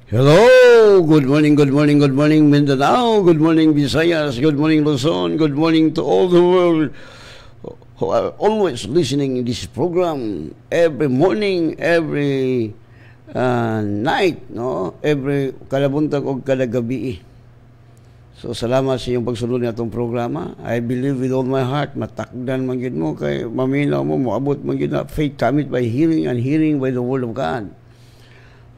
Hello! Good morning, good morning, good morning Mindanao, good morning Visayas, good morning Luzon, good morning to all the world who are always listening in this program every morning, every night, no? Every kalabuntag o kalagabi. So salamat sa iyong pagsunod na itong programa. I believe with all my heart, matakdan man yun mo, kay maminaw mo, moabot man yun na faith cometh by hearing and hearing by the word of God.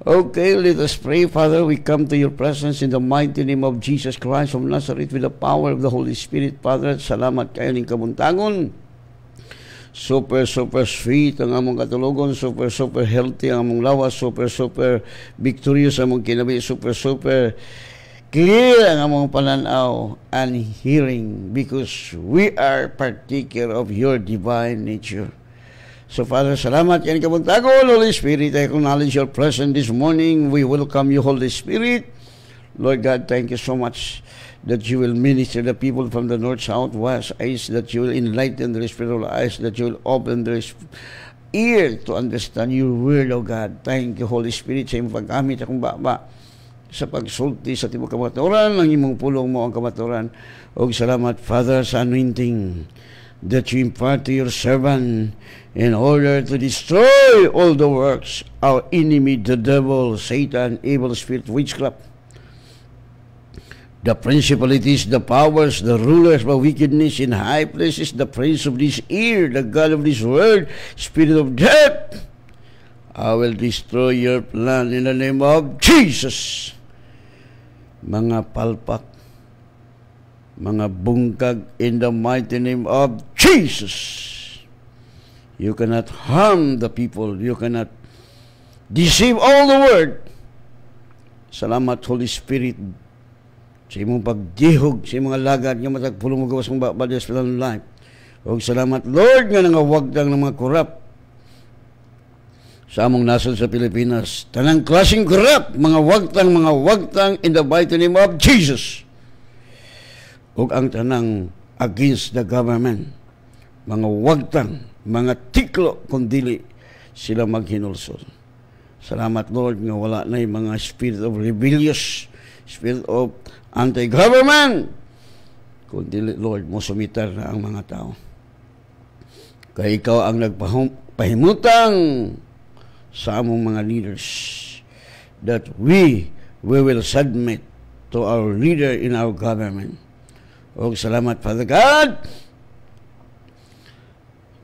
Okay, let us pray. Father, we come to your presence in the mighty name of Jesus Christ of Nazareth with the power of the Holy Spirit. Father, salamat kayo ng kabuntagon. Super sweet ang among katulugon, super healthy ang among lawas, super victorious ang among kinabi, super clear ang among pananaw and hearing because we are partaker of your divine nature. So Father, salamat yan kabuntagon, Holy Spirit. I acknowledge your presence this morning. We welcome you, Holy Spirit. Lord God, thank you so much that you will minister the people from the north, south, west, east, that you will enlighten their spiritual eyes, that you will open their ear to understand your word, O God. Thank you, Holy Spirit, sa iyong paggamit akong baba sa pagsulti sa tibok kamaturan, ang imong pulong mo ang kamaturan. O salamat, Father, sa anointing that you impart to your servant in order to destroy all the works, our enemy, the devil, Satan, evil spirit, witchcraft, the principalities, the powers, the rulers of wickedness in high places, the prince of this ear, the God of this world, spirit of death. I will destroy your plan in the name of Jesus. Mga palpak, mga bungkag in the mighty name of Jesus. You cannot harm the people. You cannot deceive all the world. Salamat, Holy Spirit, sa imong pagdihog, sa imong lagad nga matagpulong mo gawas ng babadas ng life. O salamat, Lord, nga nangawagdang ng mga korap sa among nasod sa Pilipinas. Tanang klaseng korap, mga wagtang in the mighty name of Jesus. O ang tanang against the government, mga wagtang, mga tiklo kung dili sila maghinulsol. Salamat, Lord, nga wala na yung mga spirit of rebellious, spirit of anti-government, kung dili, Lord, mo sumitar na ang mga tao. Kaya ikaw ang nagpahimutang sa among mga leaders that we will submit to our leader in our government. O salamat, Father God,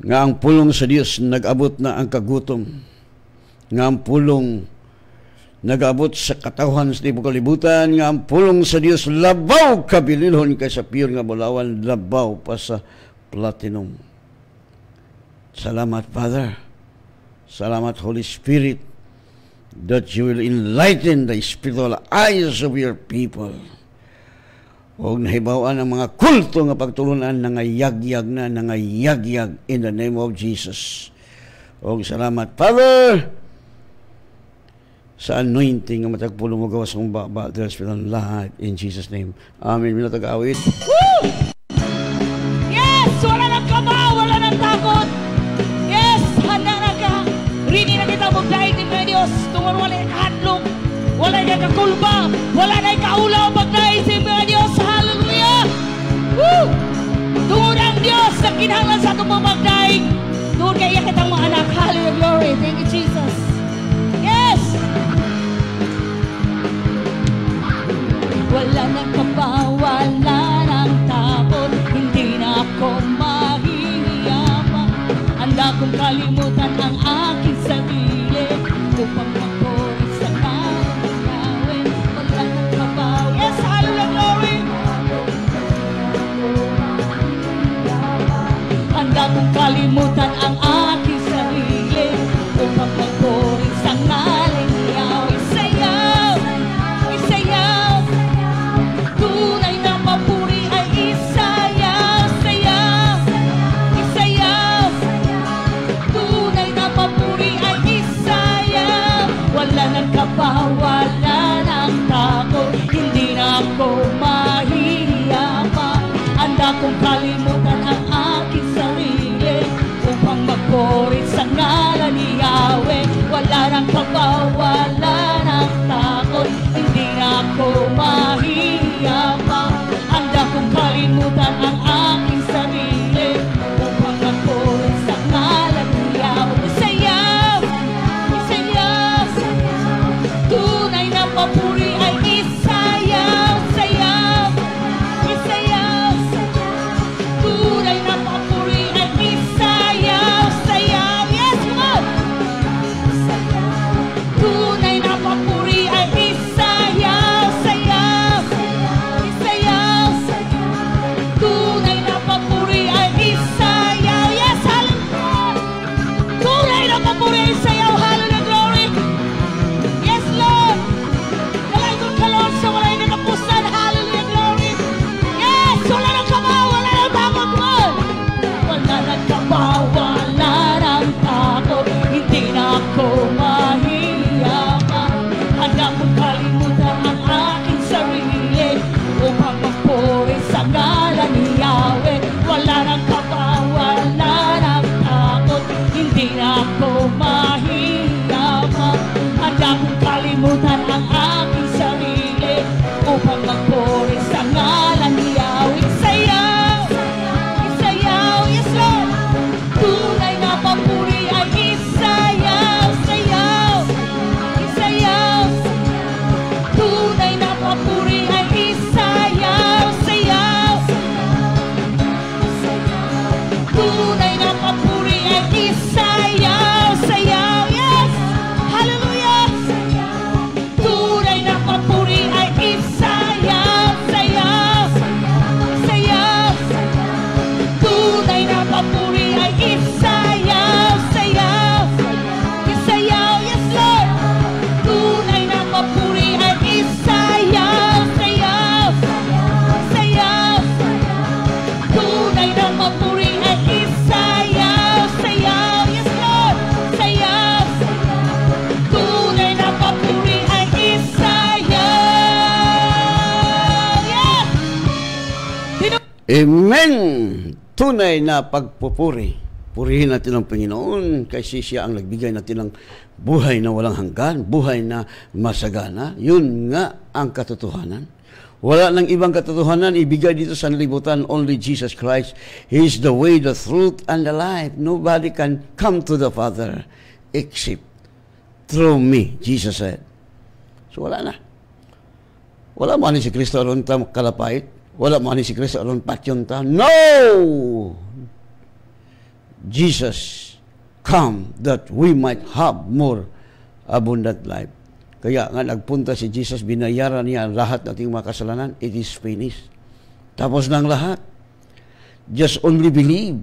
nga ang pulong sa Diyos nag-abot na ang kagutom, nga ang pulong nag-abot sa katawhan sa tibok kalibutan, nga ang pulong sa Diyos labaw kabililhon kay sa pure nga bulawan, labaw pa sa platinum. Salamat, Father. Salamat, Holy Spirit, that you will enlighten the spiritual eyes of your people. O nahibawan ang mga kulto nga pagtulunan nangayagyag in the name of Jesus. O salamat, Father, sa anointing nga matagpulong mo gawas ng baba, there's been life in Jesus' name. Amen. Minatag-awit. Woo! Yes! Wala nang kaba, wala nang takot. Yes! Handa na ka. Rini na kita magdahil ni mga Diyos. Tungon wala yung hadlong. Wala yung kakulba. Wala na yung kaulaw magdahil si mga Diyos. Hallelujah! Woo! Tungon ang Diyos na kinahanglan sa itong mga magdahil. Tungon kaya kitang mga anak. Hallelujah, glory. Thank you, Jesus. Yes! Wala nang kaba, wala nang takot. Hindi na ako mahihiyama. Handa kong kalimutan ang aking sarili upang magpuri sa kawin. Wala nang kaba. Yes, hallelujah, glory. Handa kong kalimutan ang aking sarili upang magpuri sa ngalan niya. Isayaw, isayaw. Tunay na mabuhay. Amen! Tunay na pagpupuri. Purihin natin ang Panginoon kasi siya ang nagbigay natin ng buhay na walang hanggan, buhay na masagana. Yun nga ang katotohanan. Wala nang ibang katotohanan ibigay dito sa libutan, only Jesus Christ. He is the way, the truth, and the life. Nobody can come to the Father except through me, Jesus said. So wala na. Wala man si Kristo aron ta kalapait. Wala man si Kristo aron patyon ta. No! Jesus come that we might have more abundant life. Kaya nga nagpunta si Jesus, binayaran niya ang lahat ng ating mga kasalanan. It is finished. Tapos na ang lahat. Just only believe.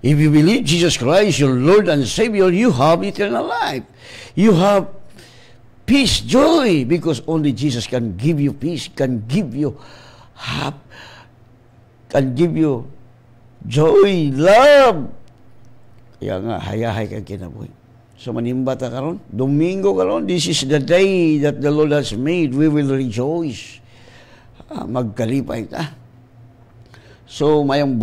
If you believe Jesus Christ, your Lord and Savior, you have eternal life. You have peace, joy, because only Jesus can give you peace, can give you hope, can give you joy, love. Kaya nga, hayahay kang kinabuhi. So manimba ta karon, Domingo karon, this is the day that the Lord has made. We will rejoice. Magkalipay ta. So mayang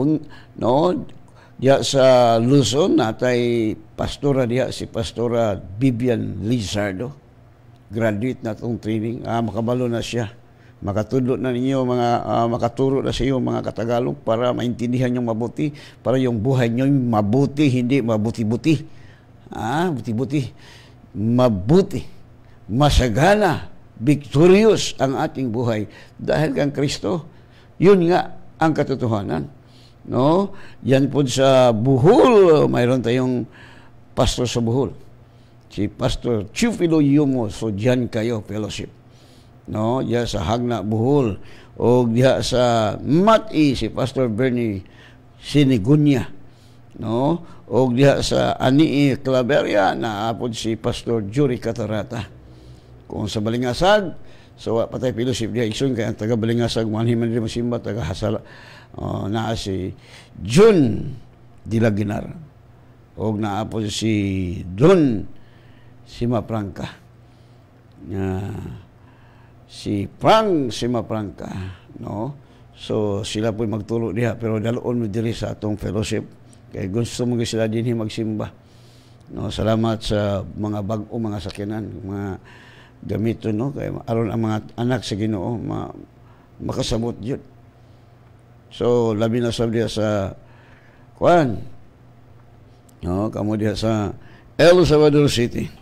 diya sa Luzon, natay pastora diya, si Pastora Vivian Lizardo. Graduate na itong training. Makabalo na siya. Makatudlo na ninyo, makaturo na sa iyo mga Katagalog para maintindihan nyo mabuti, para yung buhay nyo mabuti, hindi mabuti-buti. Buti-buti. Mabuti. Masagana. Victorious ang ating buhay. Dahil kang Kristo, yun nga ang katotohanan. No? Yan po sa Bohol, mayroon tayong pastor sa Bohol. Si Pastor Chufilo Yumo, so dyan kayo, fellowship. No, diya sa Hagna, Bohol, o diya sa Mati, si Pastor Bernie Sinigunya, no, o diya sa Ani Claveria, naapod si Pastor Jory Catarata. Kung sa Balingasag, so patay fellowship diya, isun kaya ang taga Balingasag, manhiman rin masimba, taga Hasala, naa si Jun Dilaginar, o naapod si Don Simapranca, si Frank Simapranca, no? So sila po magturo diha, pero daloon mo diri sa atong fellowship kay gusto mo sila dinhi magsimba. No, salamat sa mga bag-o mga sakyanan, mga gamito, no, kay aron ang mga anak sa Ginoo makasabot jud. So labi na sa diha sa kuan, no, kamo diha sa El Salvador City.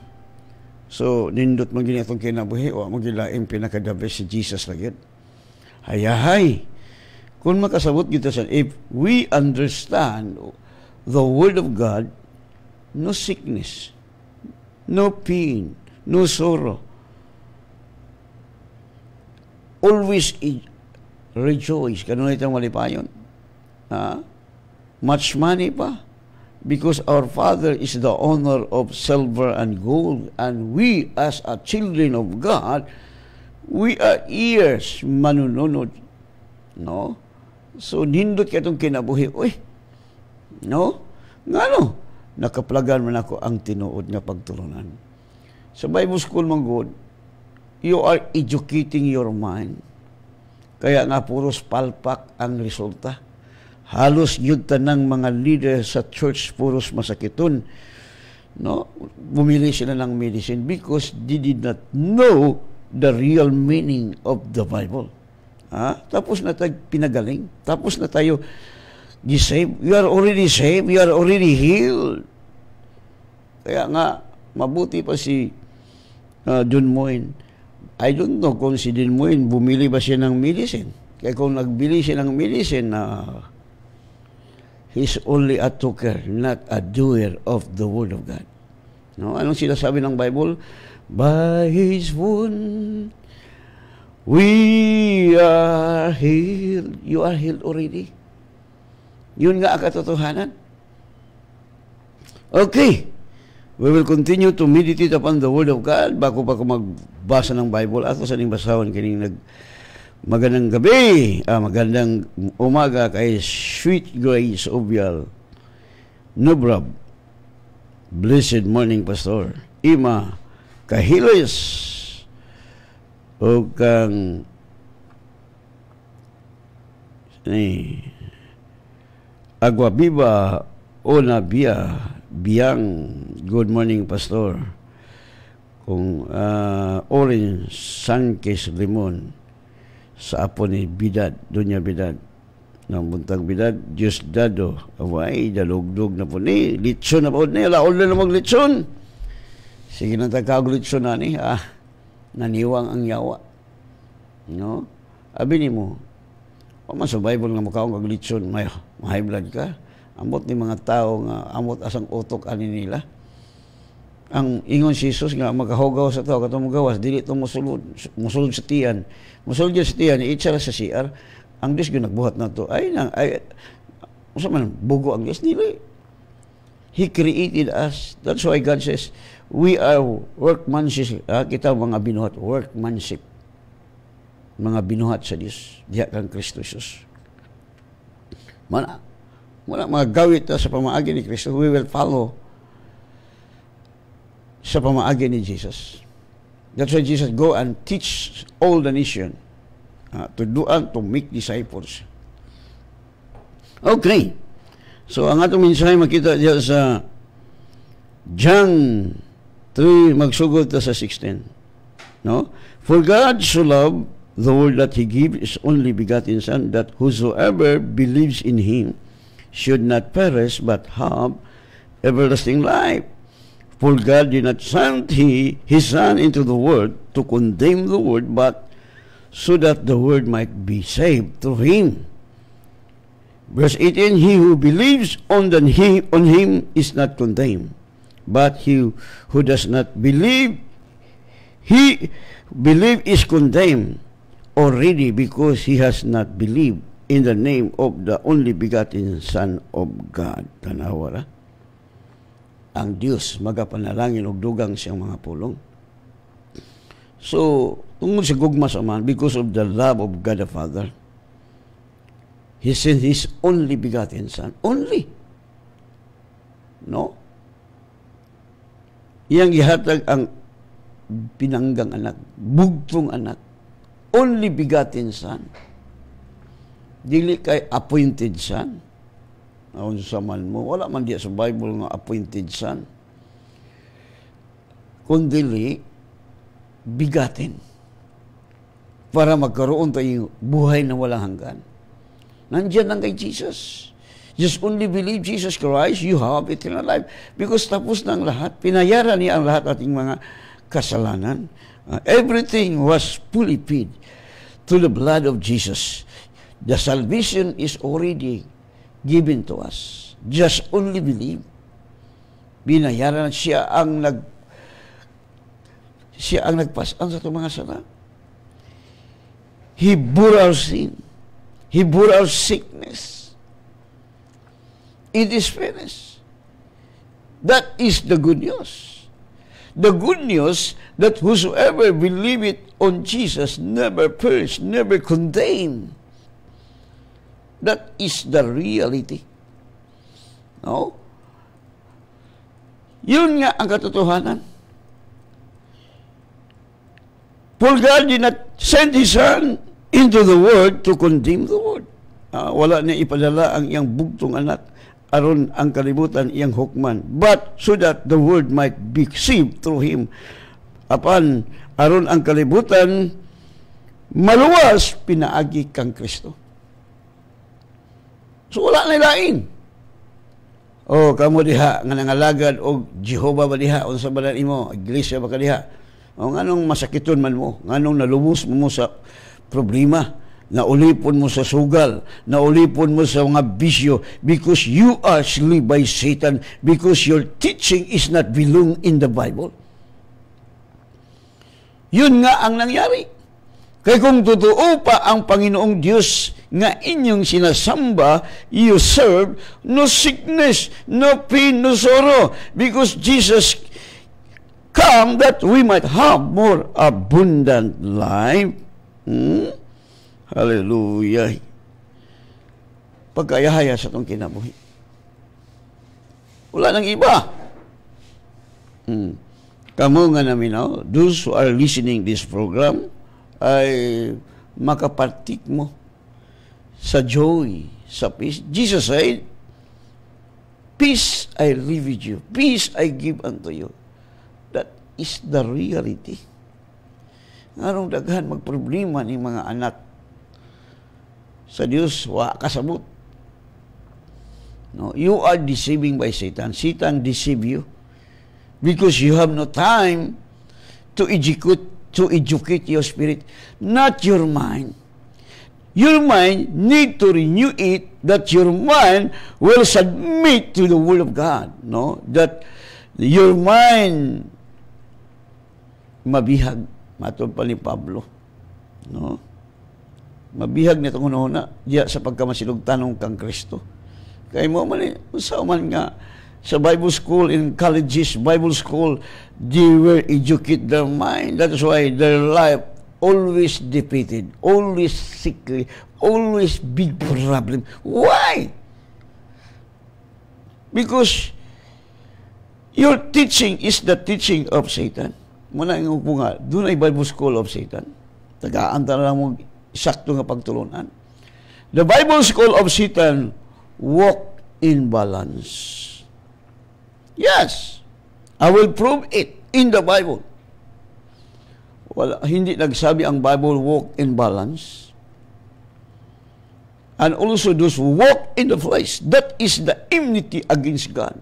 So, nindot mo gini itong kinabuhi, o mo gilaing pinakadabe si Jesus lagi. Hayahay. Kung makasabot kita sa, if we understand the Word of God, no sickness, no pain, no sorrow. Always rejoice. Ganun itong malipayon. Much money pa. Because our Father is the owner of silver and gold, and we as a children of God, we are heirs, manununod. No? So, nindot ka itong kinabuhi. Uy, no? Ngano? Nakaplagan man ako ang tinuod nga pagturunan. Sa Bible School, mga God, you are educating your mind. Kaya nga puros palpak ang resulta. Halos yun tanang mga leader sa church puros masakiton. No? Bumili sila ng medicine because they did not know the real meaning of the Bible. Tapos na tayo pinagaling. Tapos na tayo gisave. You are already saved. You are already healed. Kaya nga, mabuti pa si John Moyne. I don't know kung si John Moyne bumili ba siya ng medicine. Kaya kung nagbili siya ng medicine he's only a talker, not a doer of the Word of God. No? Anong sinasabi ng Bible? By His wound, we are healed. You are healed already. Yun nga ang katotohanan. Okay. We will continue to meditate upon the Word of God bago pa ko magbasa ng Bible. Ato sa ning basahon kining magandang gabi, magandang umaga kay Sweet Grace Obial Nubrab. Blessed morning, Pastor Ima Kahilis o kang Agua Viva Ona Bia Biang. Good morning, Pastor. Kung Orange Sanchez Limon sa apo ni Bidad, Doña Bidad. Nang buntag Bidad, Diyos Dado. Away, dalugdog na po ni. Litson na po ni. Laon na mag-litson. Sige na tagkag-litson na ni. Naniwang ang yawa. No? Abi ni mo, man sa Bible nga mukha kong kag-litson, may high blood ka. Amot ni mga tao nga, amot asang utok ani nila. Ang ingon si Jesus nga, magkahugaw sa tao, katong magawas, dili itong musulod sa tiyan. Musulod sa tiyan, iitsara sa CR. Ang Diyos yung nagbuhat na to. Masa man, bugo ang Diyos nila. He created us. That's why God says, we are workmanship. Kita mga binuhat, workmanship. Mga binuhat sa Diyos. Diya kang Kristo Jesus. Mana mga gawit sa pamaagi ni Kristo, we will follow sa pamaagi ni Jesus. That's why Jesus go and teach all the nation to do and to make disciples. Okay. So, ang atong mensahe makita diya sa John 3, magsugod ta sa 16. No? For God so loved the world that He gave His only begotten Son, that whosoever believes in Him should not perish, but have everlasting life. For God did not send His Son into the world to condemn the world, but so that the world might be saved through Him. Verse 18, He who believes on Him is not condemned, but he who does not believe, he is condemned already, because he has not believed in the name of the only begotten Son of God. Tanawara, ang Diyos magapanalangin og dugang siyang mga pulong. So, tungod sa gugma sa man, because of the love of God the Father, He sent His only begotten Son. Only. No? Iyang ihatag ang pinanggang anak, bugtong anak, only begotten Son. Dili kay appointed Son. Ayon sa man mo, wala man diya sa Bible nga appointed Son. Kundi bigatin para magkaroon tayo buhay na walang hanggan. Nandiyan lang kay Jesus. Just only believe Jesus Christ, you have eternal life. Because tapos na ang lahat, pinayaran niya ang lahat ating mga kasalanan. Everything was fully paid through the blood of Jesus. The salvation is already given to us. Just only believe. Binayaran siya ang nagpasan sa itong mga sala. He bore our sin. He bore our sickness. It is finished. That is the good news. The good news that whosoever believeth on Jesus never perish, never condemned. That is the reality. No? Yun nga ang katotohanan. For God did not send His Son into the world to condemn the world. Wala niya ipadala ang iyang bugtong anak aron ang kalibutan iyang hukman, but so that the world might be saved through Him. Apan aron ang kalibutan maluwas, pinaagi kang Kristo. So wala na lain. Kamo diha nga nangalagad og Jehovah ba diha unsa ba imo, iglesia ba ka diha? Nganong masakiton man mo, nganong nalubos mo sa problema, naulipon mo sa sugal, naulipon mo sa mga bisyo, because you are enslaved by Satan, because your teaching is not belong in the Bible. Yun nga ang nangyari. Kaya kung totoo pa ang Panginoong Diyos nga inyong sinasamba, you serve, no sickness, no pain, no sorrow, because Jesus come that we might have more abundant life. Hallelujah. Pagkayahaya sa itong kinabuhi. Wala nang iba. Kamu nga namin, those who are listening this program, ay makapartik mo sa joy, sa peace. Jesus said, Peace I leave with you. Peace I give unto you. That is the reality. Anong daghan magproblema ni mga anak sa Dios wa kasabot. No, you are deceiving by Satan. Satan deceive you because you have no time to educate your spirit, not your mind. Your mind need to renew it, that your mind will submit to the Word of God. No, that your mind mabihag, matod pa ni Pablo. No, mabihag nito una diya sa pagkamasilog tanong kang Kristo. Kay mo man usaw man nga sa Bible school, in colleges, Bible school, they will educate their mind. That is why their life always defeated, always sickly, always big problem. Why? Because your teaching is the teaching of Satan. Muna nga po nga, doon ay Bible school of Satan. Tagaan-ta na lang mo sakto nga pagtulunan. The Bible school of Satan walk in balance. Yes, I will prove it in the Bible. Wala, hindi nagsabi ang Bible walk in balance. And also those who walk in the flesh, that is the enmity against God.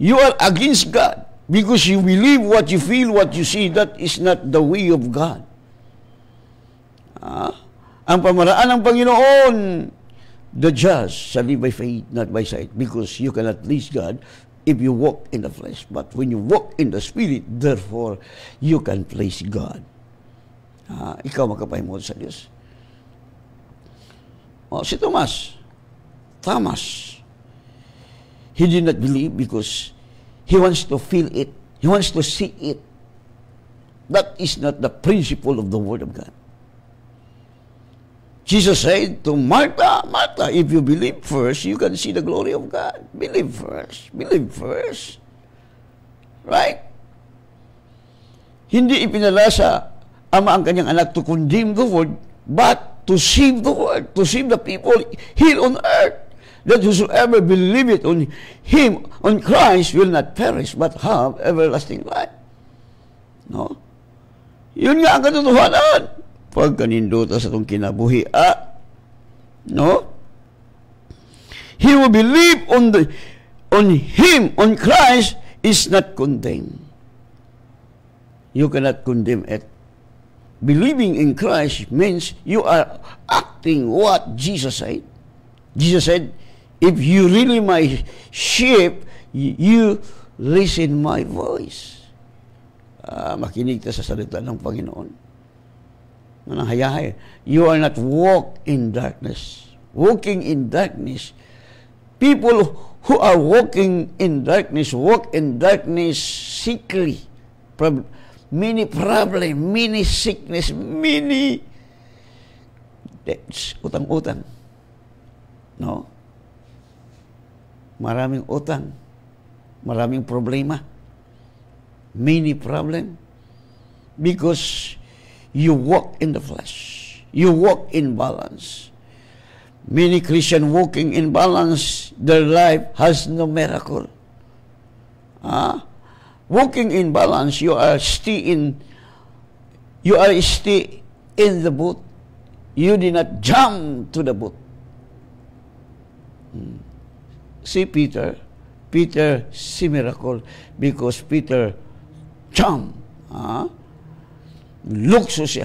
You are against God because you believe what you feel, what you see. That is not the way of God. Ang pamaraan ng Panginoon, the just shall live by faith, not by sight, because you cannot please God if you walk in the flesh. But when you walk in the Spirit, therefore, you can please God. Ikaw makapahimod sa Diyos. Si Thomas, he did not believe because he wants to feel it. He wants to see it. That is not the principle of the Word of God. Jesus said to Martha, Martha, if you believe first, you can see the glory of God. Believe first. Believe first. Right? Hindi ipinala sa Ama ang kanyang anak to condemn the world, but to save the world, to save the people here on earth. That whosoever believe it on Him, on Christ, will not perish, but have everlasting life. No? Yun nga ang katotohanan. Pag kanindota sa itong kinabuhi, no? He who believe on Him, on Christ, is not condemned. You cannot condemn it. Believing in Christ means you are acting what Jesus said. Jesus said, if you really my sheep, you listen my voice. Makinig ka sa salita ng Panginoon. Manahayahay, you are not walk in darkness. Walking in darkness. People who are walking in darkness, walk in darkness sickly. Many problem, many sickness, many debts, utang-utang. No? Maraming utang. Maraming problema. Many problem. Because you walk in the flesh. You walk in balance. Many Christian walking in balance, their life has no miracle. Walking in balance, you are still in the boat. You did not jump to the boat. See Peter see miracle because Peter jump. Lukso siya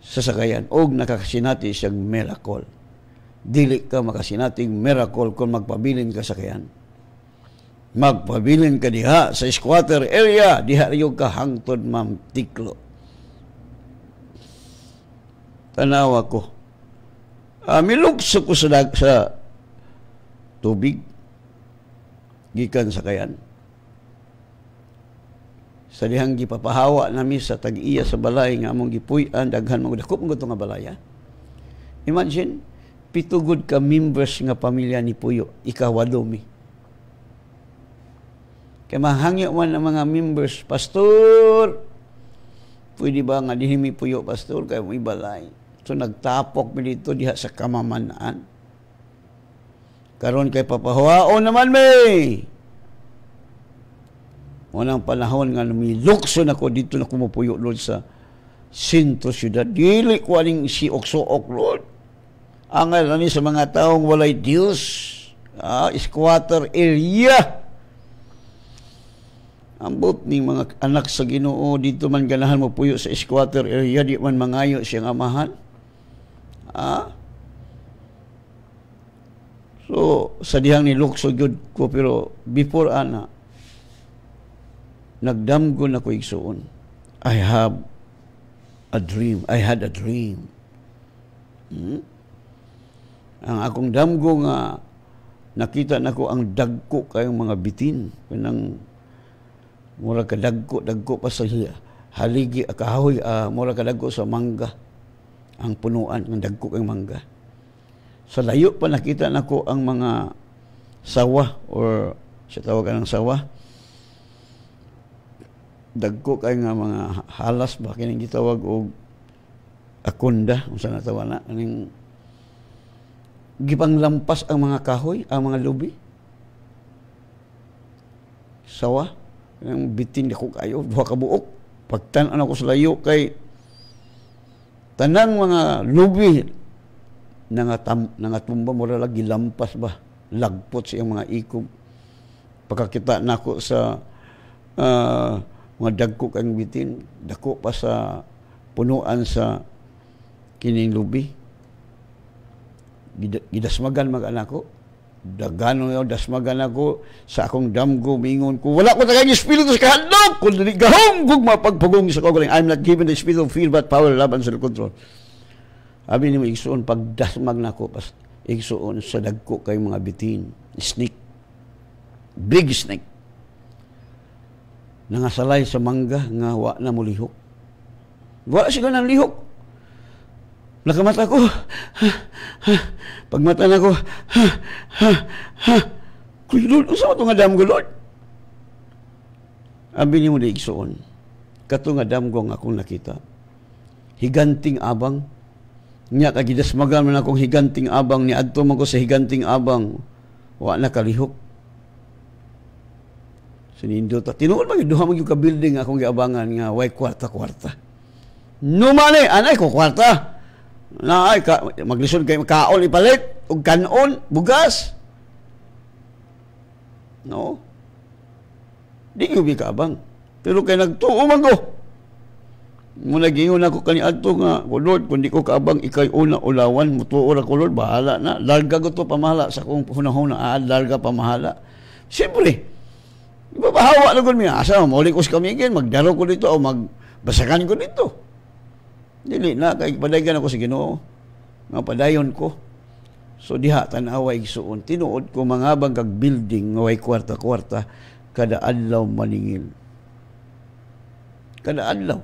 sa sakayan og nakakasinati siyang miracle. Dili ka makasinating miracle kung magpabilin ka sakayan. Magpabilin ka diha sa squatter area, diha yung kahangtod mamtiklo. Tanawa ko. Milugso ko sa tubig. Gikan sa kayan. Sa dihang gipapahawa nami sa tag-iya sa balay nga among gipuy-an, daghan mga dakop mga nga balaya. Imagine, 7 good ka members nga pamilya ni Puyo, ikawadomi. Kaya mahangyo man ang mga members, Pastor, pwede ba nga dihimi Puyo, Pastor, kaya may balay. So nagtapok mi dito diha sa kamamanaan. Karon kay papahuwaon naman may. Unang panahon nga lumilukso na ko dito na kumupuyo, Lord, sa sentro syudad. Dili ko aning siok-suok, Lord. Angal na ni sa mga taong walay Diyos. Squatter area. Ambot ni mga anak sa Ginoo dito man ganahan mo puyo sa squatter area, di man mangayo siyang amahan. So, sa dihang nilukso gyud ko, pero before ana, nagdamgon ako igsuon. I have a dream. I had a dream. Ang akong damgo nga nakita nako ang dagko kayong mga bitin. Kanang mura ka dagko pa sa haligi kahoy, mura ka dagko sa mangga. Ang punuan ng dagko kayong mangga. Sa layo pa nakita nako ang mga sawa, or sa tawagan ng sawa. Dagko kay nga mga halas ba kining gitawag og akunda, unsa na tawana, aning gipanglampas ang mga kahoy, ang mga lubi. Sawa, ang bitin dako kayo, duha ka buok. Pagtan-an ako sa layo kay tanang mga lubi nangatumba mura lagi lampas ba, lagpot sa mga ikob. Pagkakita nako sa mga dagko kang bitin, dako pa sa punuan sa kining lubi. Gidasmagan mag-anak ko. Dagano yung dasmagan ako sa akong damgo, mingon ko, wala ko tagay espiritu sa kahandog, kung dili gahong kung mapagpugong sa kogaling. I'm not given the spirit of fear, but power, love, and self-control. Abi ni mo, igsuon, pagdasmag na ko, igsuon sa dagko kay mga bitin. Snake. Big snake. Nangasalay sa mangga, nga wa na mo lihok. Wala siya ng lihok. Nakamata ko, pagmata na ko, kuy Lord, usama ito nga damgo, Lord. Abi ni mo na igsuon, kato nga damgo nga akong nakita. Higanting abang, nga kagidasmagan man akong higanting abang, ni adto man ko sa higanting abang, wa na kalihok. Sinindo ta, tinuod mag-duha mag-yung ka-building akong giabangan nga, way kwarta-kwarta. Numani, anay ko kwarta. Na ay maglisod kay kaol ipalit og kanon bugas, no, di ko bikabang, pero kay nagtuo man ko muna gingon ako kaniadto nga, Lord, kung di ko kaabang ikay una ulawan, mutuo ra ko, Lord, bahala na, larga ko to pamahala sa akong hunahuna, larga pamahala. Siyempre ibabahawa na ko niya, asa mauli ko sa kamigin, magdaro ko dito o magbasakan ko dito. Dili na, kay padayon ako sa Ginoo, nga padayon ko. So diha, tanawa igsuon. Tinuod ko mangabang kag building, nga way kwarta-kwarta, kada adlaw maningil. Kada adlaw.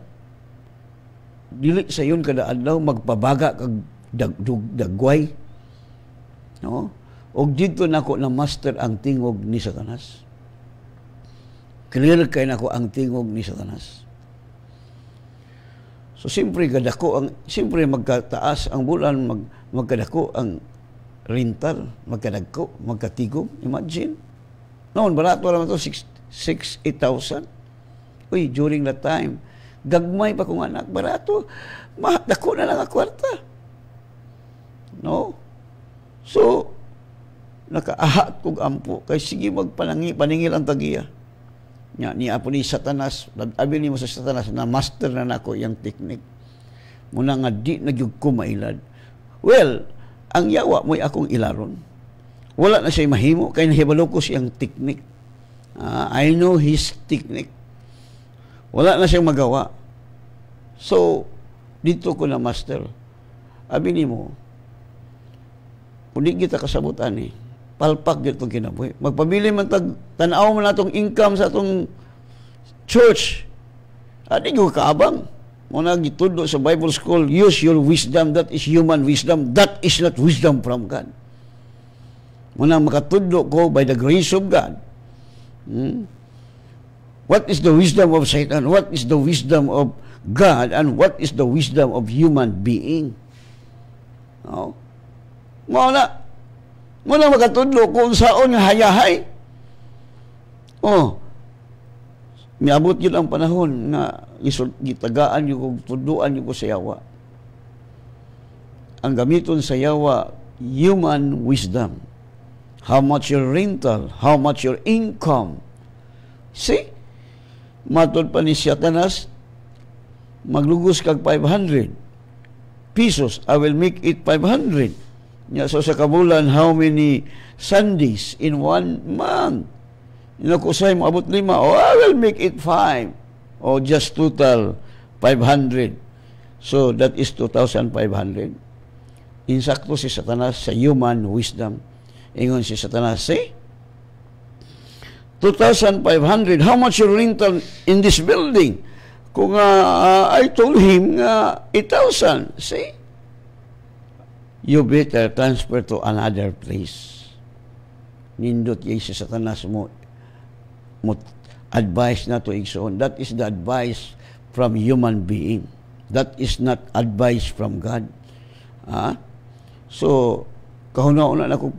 Dili sa yun kada adlaw, magpabaga kag dagway. No? Og dito nako na master ang tingog ni Satanas. Clear kay nako ang tingog ni Satanas. So, siyempre, siyempre magkataas ang bulan, magkadako ang rental, magkadagko, magkatigom. Imagine. Noon, barato naman ito, 8,000. Uy, during that time, gagmay pa kong anak, barato, dako na lang ang kwarta. No? So, nakaahat kong ampo, kay sige paningil ang tagiya. Niya po ni Satanas, abi ni mo sa Satanas na master na nako yung technique. Muna nga di nagyug ko mailad. Well, ang yawa mo'y akong ilaron. Wala na siya mahimo, kaya nahibalo ko siyang technique. I know his technique. Wala na siyang magawa. So, dito ko na master. Abi ni mo, kung di kita kasabutan palpak dito kinabuhi. Magpabili man tanaw man natong income sa atong church. Adi ko kaabang. Muna gitudo sa Bible school, use your wisdom, that is human wisdom, that is not wisdom from God. Muna makatudo ko by the grace of God. What is the wisdom of Satan? What is the wisdom of God? And what is the wisdom of human being? No? Muna, Muna makatudlo kung saon nga hayahay. Miabot yun ang panahon nga gitagaan yung kung tuduan yung ko sa yawa. Ang gamiton sa yawa, human wisdom. How much your rental, how much your income. See? Matod pa ni Satanas, maglugos kag 500 pesos. I will make it 500. So sa kabulan, how many Sundays in 1 month? Kusay mo abot 5. I will make it 5. Just total 500. So that is 2,500. Insakto si Satanas sa human wisdom. Ingon si Satanas, say, 2,500. How much your rental in this building? Kung I told him 8,000. See? You better transfer to another place. Nindot yay si Satanas mo advice na to igsoon. That is the advice from human being. That is not advice from God. So, kahuna-una na akong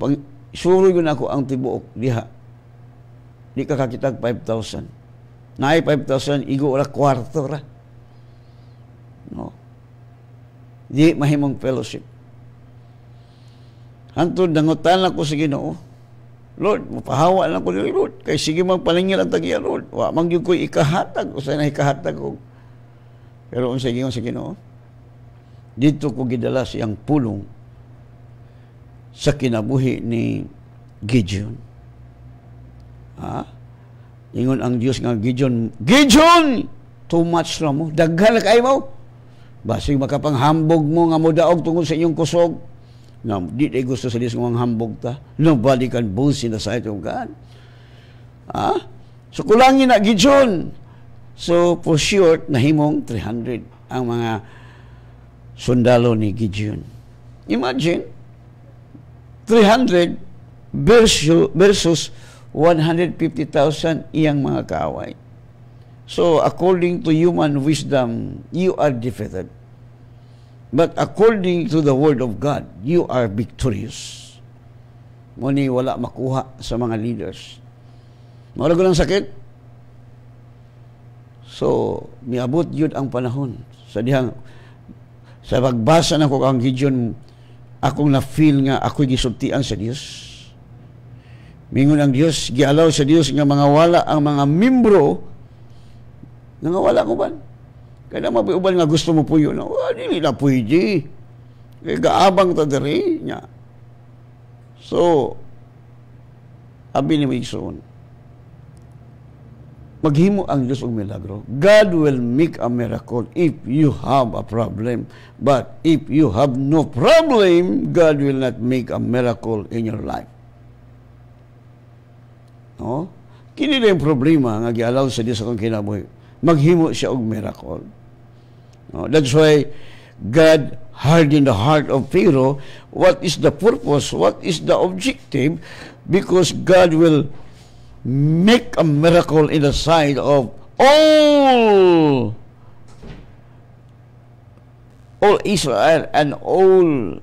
suro yun ako ang tibuok diha. Di ka kakitag 5,000. Naay 5,000, igo ora kwarto ra. No. Di mahimong fellowship. Hantod nangutan ako sa Ginoo. Lord, mapahawa lang ko ni Lord. Kay sige magpalingil ang tagiya, Lord. Wa man gyud ko ikahatag. Usay na ikahatag ko. Pero unsay gingon sa Ginoo? Dito ko gidala siyang pulong sa kinabuhi ni Gideon. Ingon ang Diyos nga Gideon, too much na mo. Daghan na kayo mo. Basig makapanghambog mo nga mo daog tungkol sa inyong kusog. No, di gusto sa Diyos ng hambog ta. Nobody can boast in the sight of God. So kulangin na Gideon. So for sure, nahimong 300 ang mga sundalo ni Gideon. Imagine, 300 versus 150,000 iyang mga kaaway. So, according to human wisdom, you are defeated. But according to the Word of God, you are victorious. Muni wala makuha sa mga leaders. Mawala ko ng sakit. So, miabot yun ang panahon. Sa pagbasa na ko ang Gideon, akong na-feel nga ako'y gisultian sa Diyos. Mingon ang Diyos, gialaw sa Diyos nga mga wala ang mga membro nga wala ko ba? Kaya mabiuban nga gusto mo po yun. Hindi na pwede. Kaya gaabang ta diri niya. So, abi ni Mason, maghimo ang Diyos og milagro. God will make a miracle if you have a problem. But if you have no problem, God will not make a miracle in your life. No? Kini yung problema nga gialaw sa Diyos akong kinabuhi. Maghimo siya og miracle. No? That's why God hardened the heart of Pharaoh. What is the purpose? What is the objective? Because God will make a miracle in the sight of all Israel and all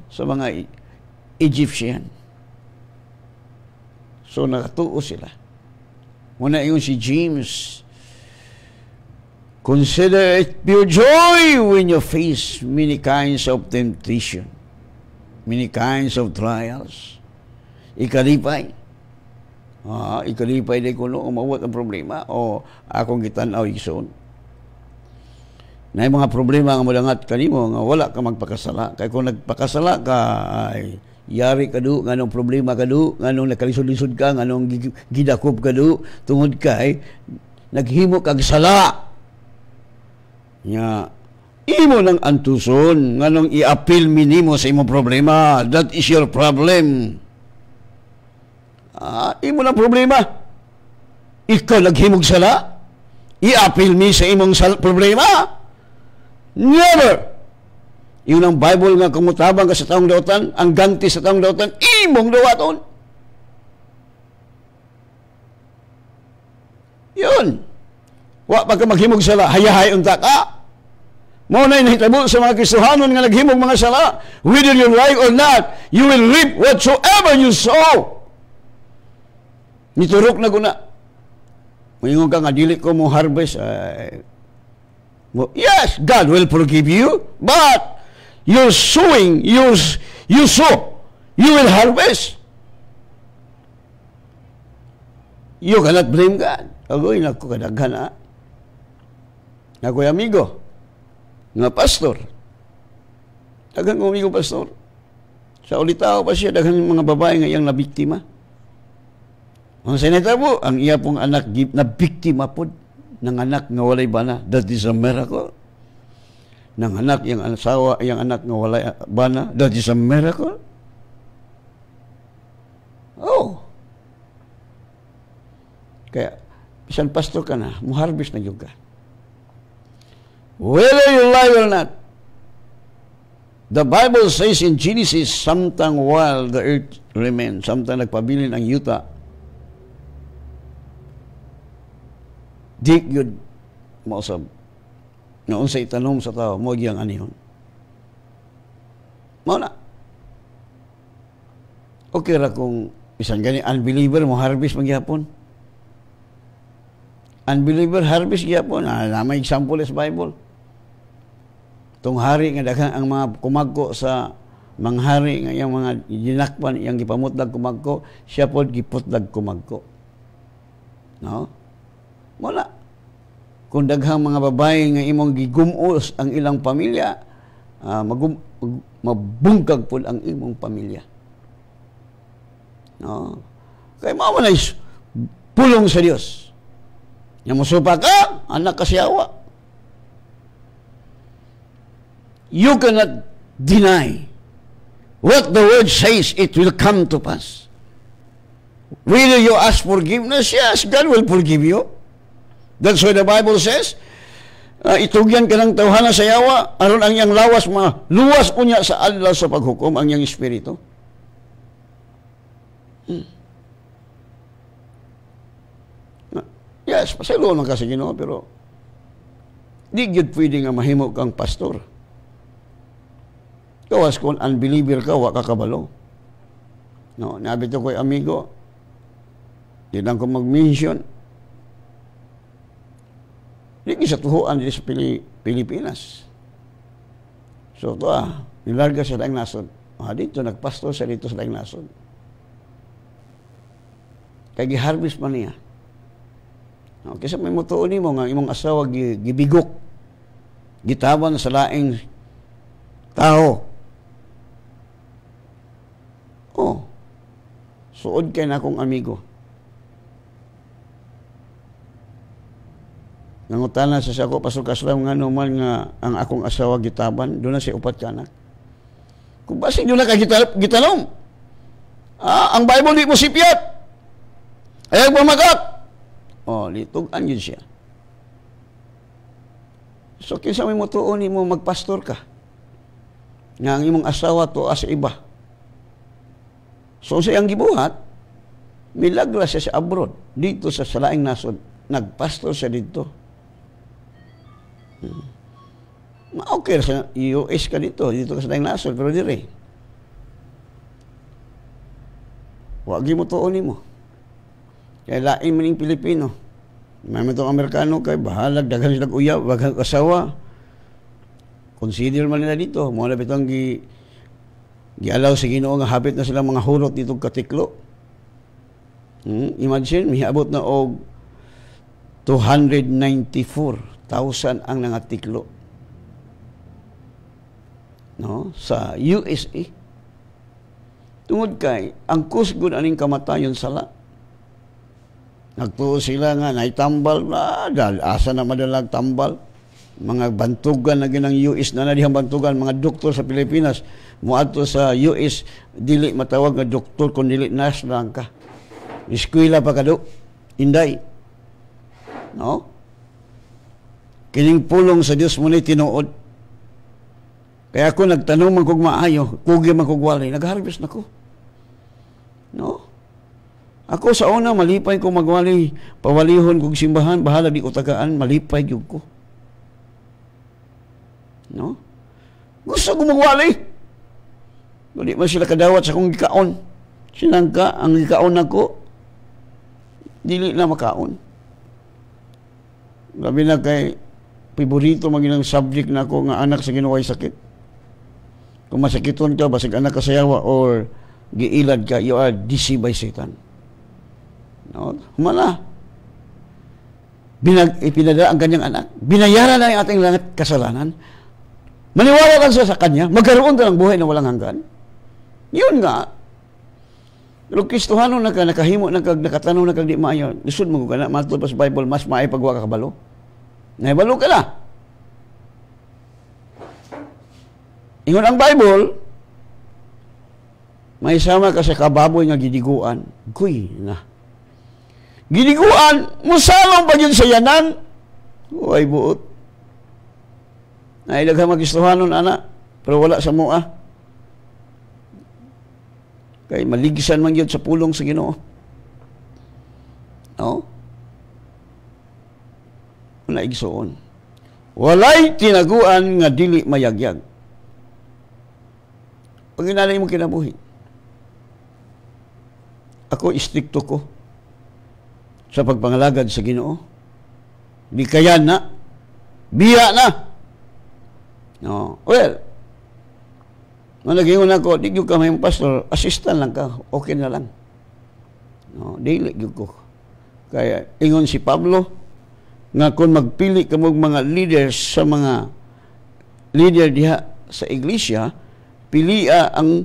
sa mga Egyptian. So nakatuo sila. Muna yung si James, consider it pure joy when you face many kinds of temptation, many kinds of trials. Ikalipay. Ikalipay din ko umawat ang problema o akong gitanaw igsoon. Na yung mga problema nga mulangat kanimo nga wala ka magpakasala. Kaya kung nagpakasala ka, ay yari ka do, nganong problema ka do, nganong nakalisod-lisod ka, nganong gidakop ka do, tungod kay naghimo kag sala. Nya, imo nang antuson, nganong i-appeal minimo sa imong problema. That is your problem. Imo lang problema. Ikaw naghimog sala? I-appeal mi sa imong problema? Never! Yun ang Bible nga kumutabang ka sa taong dautan, ang ganti sa taong dautan, imong dawaton. Yun. Wa pagka maghimog sala, hayahay unta ka. Mao na nahitabo sa mga Kristohanon nga naghimog mga sala. Whether you like or not, you will reap whatsoever you sow. Niturok na guna. Mayingon ka nga, dili ko mo harvest. Yes, God will forgive you, but you're sowing, you sow, you will harvest. You cannot blame God. Agoy, naku kadaghan na. Nako'y amigo, nga pastor. Daghang amigo pastor. Sa ulitaw pa siya, daghang mga babae nga iyang nabiktima. Ang senator po, ang iya pong anak nabiktima po ng anak nga walay bana. That is a miracle. Ng anak, yung asawa, yung anak nga walay bana. That is a miracle. Oh. Kaya, isang pastor ka na, muharvest na yung ka. Whether you like or not, the Bible says in Genesis, sometime while the earth remains, sometime nagpabilin ang yuta, di yun mausab. Noon sa itanong sa tao, mo giyang anihon. Mo na. Okay ra kung isang gani unbeliever mo harvest magyapon. Unbeliever harvest gyapon. May example sa Bible. Tung hari nga daghang ang mga kumagko sa manghari nga yung mga ginakpan yang gipamutdag kumagko, siya pod giputdag kumagko. No? Wala. Kung daghang mga babae nga imong gigumos ang ilang pamilya, mabungkag pod ang imong pamilya. No? Kaya mao man pulong sa Dios. Nya mosupa ka, anak kasiyawa. You cannot deny what the word says, it will come to pass. Whether you ask forgiveness, yes, God will forgive you. That's why the Bible says, itugyan ka ng tawhana sa yawa, aron ang iyang lawas, luwas po niya sa adlaw sa paghukom ang iyang espiritu. Yes, pasaylo lang kasi Ginoo, pero di gyud pwede nga mahimo kang pastor. Kawas kung unbeliever ka, wa ka kabalo. No, nabito ko'y amigo, di lang ko mag-mention. Di sa tuhuan di sa Pilipinas. So, ito nilarga sa daing nasod. Dito, nagpastor sa dito sa daing nasod. Kaya gi-harvest man niya. No, kasi may mutuon mo nga, imong asawa gibigok. Gitawan sa laing tao. Oh, suod kay na akong amigo. Nangutana sa ako, pasok kaslam nga naman nga ang akong asawa gitaban, doon na siya upat ka anak. Kung basig doon na ka gitalong, ang Bible di mo sipyat. Ayaw pamagat. Oh, litugan yun siya. So, kinsa may mutuon mo magpastor ka, nga ang imong asawa to as iba. So sa iyang gibuhat, milagro siya sa abroad, dito sa salaing nasod, nagpastor siya dito. Okay sa US ka dito ka sa salaing nasod, pero dire. Wag mo tuon mo. Kaya lain man yung Pilipino. May itong Amerikano kay bahalag, daghan silang uyab, baghang asawa. Consider man nila dito, mga labitang gialaw sa Ginoo nga habit na silang mga hulot dito katiklo. Imagine, may abot na og 294,000 ang nangatiklo. No? Sa USA. Tungod kay, ang kusgod aning kamatayon sala. Nagtuo sila nga, naitambal na, asa na madalag tambal. Mga bantugan na ginang US na dihang bantugan, mga doktor sa Pilipinas, muadto sa US, dili matawag nga doktor kung dili nurse lang ka. Eskwela pa kado, inday. No? Kining pulong sa Dios mo ni tinuod. Kaya ako nagtanong man kog maayo, kugi man kog walay, nag-harvest nako. No? Ako sa una malipay ko magwali, pawalihon kog simbahan, bahala di ko tagaan, malipay gyud ko. No? Gusto ko magwali. Hindi man sila kadawat sa akong gikaon. Sinangka, ang gikaon ako, dili na makaon. Labi na kay paborito maging subject na ako nga anak sa ginuway sakit. Kung masakiton ka, basig anak ka sayawa or giilad ka, you are deceived by Satan. No? Humana. Ipinadala ang kanyang anak. Binayaran na yung ating langit kasalanan. Maniwala lang sa kanya, magkaroon ka ng buhay na walang hanggan. Yun nga. Pero Kristohano na ka, nakahimo na ka, nakatanong na ka, di maayo. Lisod mo ka na, matulad pa sa Bible, mas maay pagwa ka kabalo. Naibalo ka na. Ingon ang Bible, may sama ka sa kababoy nga gidiguan. Guy na. Gidiguan, musalong pa yun sa yanan. Uy, buot. Nailaghan mag-Kristohanon, anak, pero wala sa mua. Kay maligisan man yun sa pulong sa Ginoo. No? Wala igsoon. Walay tinaguan nga dili mayagyag. Pag inalay mo kinabuhi. Ako istrikto ko sa pagpangalagad sa Ginoo. Di kaya na. Biya na. No. Well, nung nag-iwan ako, di ka may pastor, assistant lang ka, okay na lang. No, dili ko. Kaya, ingon si Pablo, nga kung magpili ka mong mga leaders sa mga leader diha sa iglesia, pilia ang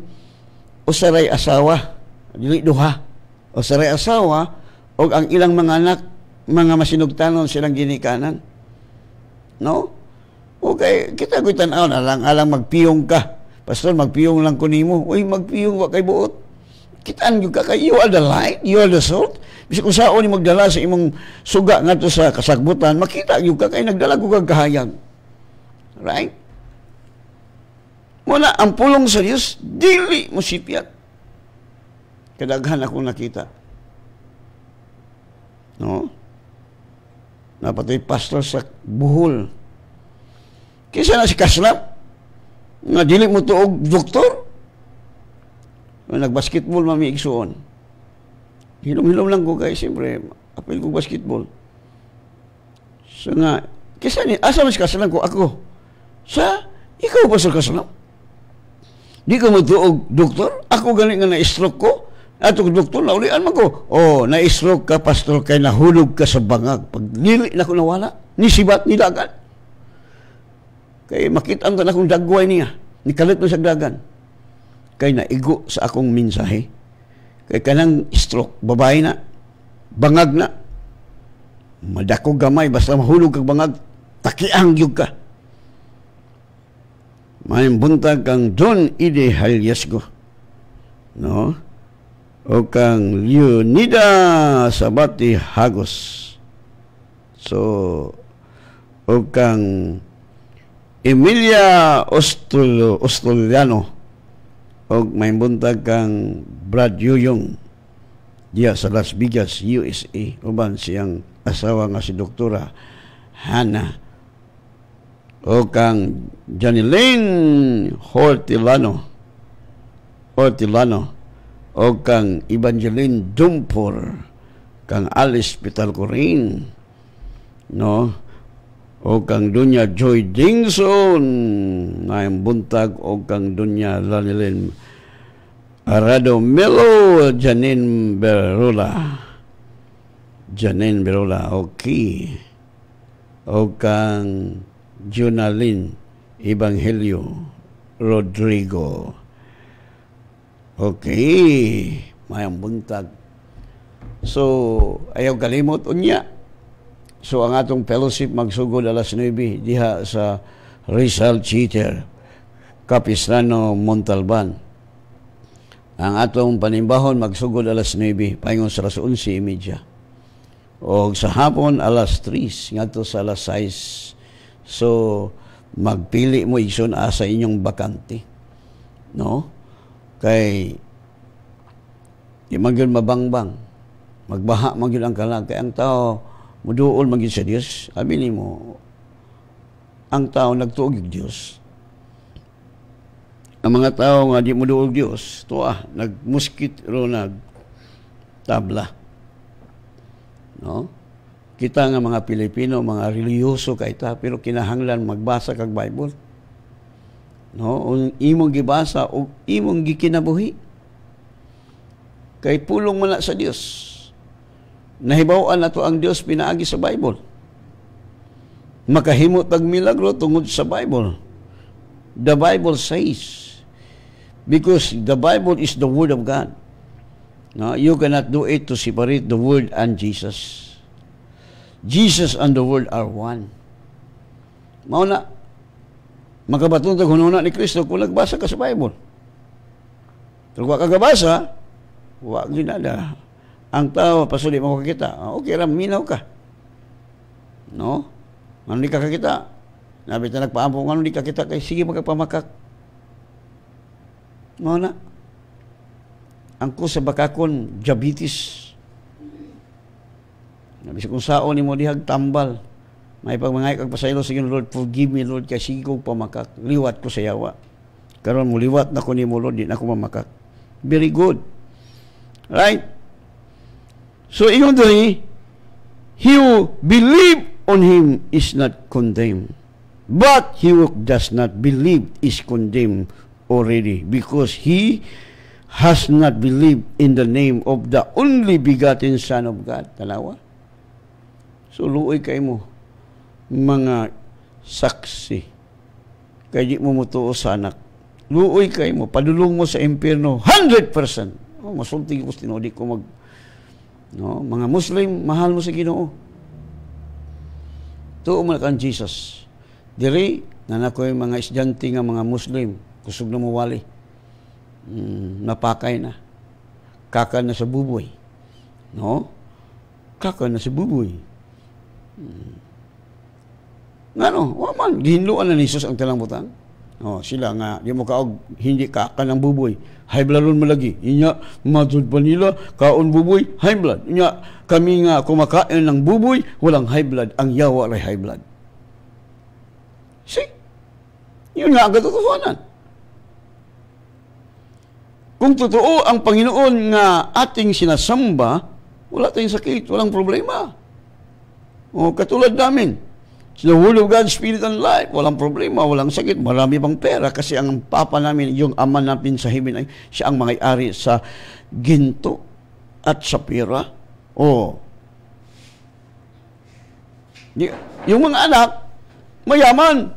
usaray asawa, dili duha. Usaray asawa, o ang ilang mga anak, mga masinugtanon silang ginikanan. No? Okay, kita ko tanaw na lang, alang magpiyong ka. Pastor, magpiyong lang ko nimo. Uy, magpiyong wa kay buot. Kitaan yung ka kay, you are the light, you are the salt. Bisa kung saan ni magdala sa imong suga nga to sa kasagbutan, makita yung ka kay nagdala ko kagahayag. Right? Muna, ang pulong sa Diyos, dili mo sipyat. Kadaghan akong nakita. No? Napatay pastor sa Bohol. Kisa na si Kaslap, nga dili mo tuog doktor. Nag-basketball mami igsuon. Hilom-hilom lang ko kay siyempre apil ko basketball. So nga kisa ni asa mas kasalan ko ako. Sa ikaw ba sa kasalan? Di ka mo tuog doktor? Ako gani nga na-stroke ko. Ato doktor naulian man ko. Oh, na-stroke ka pastor kay nahulog ka sa bangag. Pag dili na ko nawala, ni sibat ni dagan. Kay makitaan ka na akong dagway niya. Nikalit mo sa dagan. Kay naigo sa akong mensahe. Kay kanang stroke. Babae na. Bangag na. Madako gamay. Basta mahulog kag bangag. Takiang yug ka. May buntag kang John Ide Halyasgo. No? O kang Leonida Sabati Hagos. So, o kang Emilia Ostoliano o may buntag kang Brad Yuyong diya sa Las Vegas, USA. Uban siyang asawa nga si Doktora Hannah o kang Janilene Hortilano o kang Evangeline Dumpor kang Alice Pitalcorin, no? O kang Dunya Joy Dingson na buntag o kang Dunya Lanilin Arado Melo Janine Berola okay. O kang Junalyn Evangelio Rodrigo okay. Mayang buntag. So ayaw kalimot unya. So, ang atong fellowship magsugod alas 9 diha sa Rizal Cheater, Capistrano, Montalban. Ang atong panimbahon magsugod alas 9, paingon sa alas 11:30. O sa hapon, alas 3, ngadto sa alas 6. So, magpili mo igsoon sa inyong bakante. No? Kay, di magyud mabangbang. Magbaha magyud ang kalag. Kay ang tao, muduol maging sa Diyos, sabi ni mo, ang tao nagtuog og Dios. Ang mga tao nga di mo duog Dios, nagmuskit ro tabla. No? Kita nga mga Pilipino, mga reliyoso kay ta, pero kinahanglan magbasa kag Bible. No? Imong gibasa o imong gikinabuhi. Kay pulong man sa Dios. Nahibaw-an nato ang Dios pinaagi sa Bible. Makahimo tag milagro tungod sa Bible. The Bible says, because the Bible is the Word of God. No, you cannot do it to separate the Word and Jesus. Jesus and the Word are one. Mauna, makabatong tag hununa ni Kristo kung nagbasa ka sa Bible. Kung wa ka gabasa, wa ginada. Ang tao pasuli mo kakita. Okay ra, minaw ka. No? Ano di ka kakita? Nabi ta nagpaampo ano di ka kita kay sige magpamakak. Mao na. Ang ko sa bakakon diabetes. Nabi sa kung sao ni mo dihag tambal. May pagmangay kag pasaylo sa Ginoo, Lord, forgive me Lord kay sige ko pamakak. Liwat ko sa yawa. Karon mo liwat na ko nimo Lord, di na ko mamakak. Very good. Right? So ingon diri, he who believe on him is not condemned. But he who does not believe is condemned already, because he has not believed in the name of the only begotten Son of God. Tanawa? So, luoy kay mo, mga saksi. Kaya di mo mutuo sa anak. Luoy kay mo, padulong mo sa impyerno, 100%. Oh, masulti ko, tinodi ko mga Muslim, mahal mo sa Ginoo. Tuo mo na kang Jesus. Diri, nanakoy mga estudyante nga mga Muslim, kusog na mawali. Napakay na. Kaka na sa buboy. No? Kaka na sa buboy. Ngano? Waman, gihinluan na ni Jesus ang talang butang. Sila nga, di mo kaog, hindi kaka ng buboy. High bloodon mo lagi. Inya, matod pa nila, kaon buboy, high blood. Inya, kami nga kumakain ng buboy, walang high blood. Ang yawa ay high blood. See? Yun nga ang katotohanan. Kung totoo ang Panginoon nga ating sinasamba, wala tayong sakit, walang problema. Katulad namin, the Word of God, Spirit and Life, walang problema, walang sakit, marami pang pera kasi ang Papa namin, yung Ama namin sa heaven, ay siya ang may-ari sa ginto at sa pera. Yung mga anak, mayaman.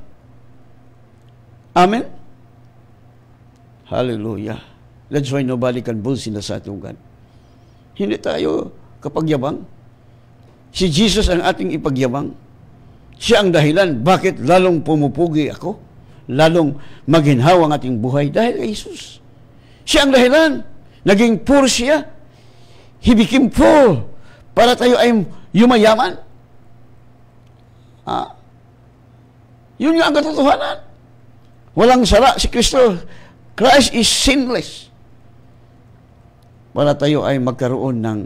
Amen? Hallelujah. That's why nobody can boast in the sight of God. Hindi tayo kapagyabang. Si Jesus ang ating ipagyabang. Siya ang dahilan bakit lalong pumupugi ako, lalong maginhawa ang ating buhay dahil kay Jesus. Siya ang dahilan. Naging poor siya. He became poor para tayo ay yumayaman. Yun nga ang katotohanan. Walang sala si Kristo. Christ is sinless. Para tayo ay magkaroon ng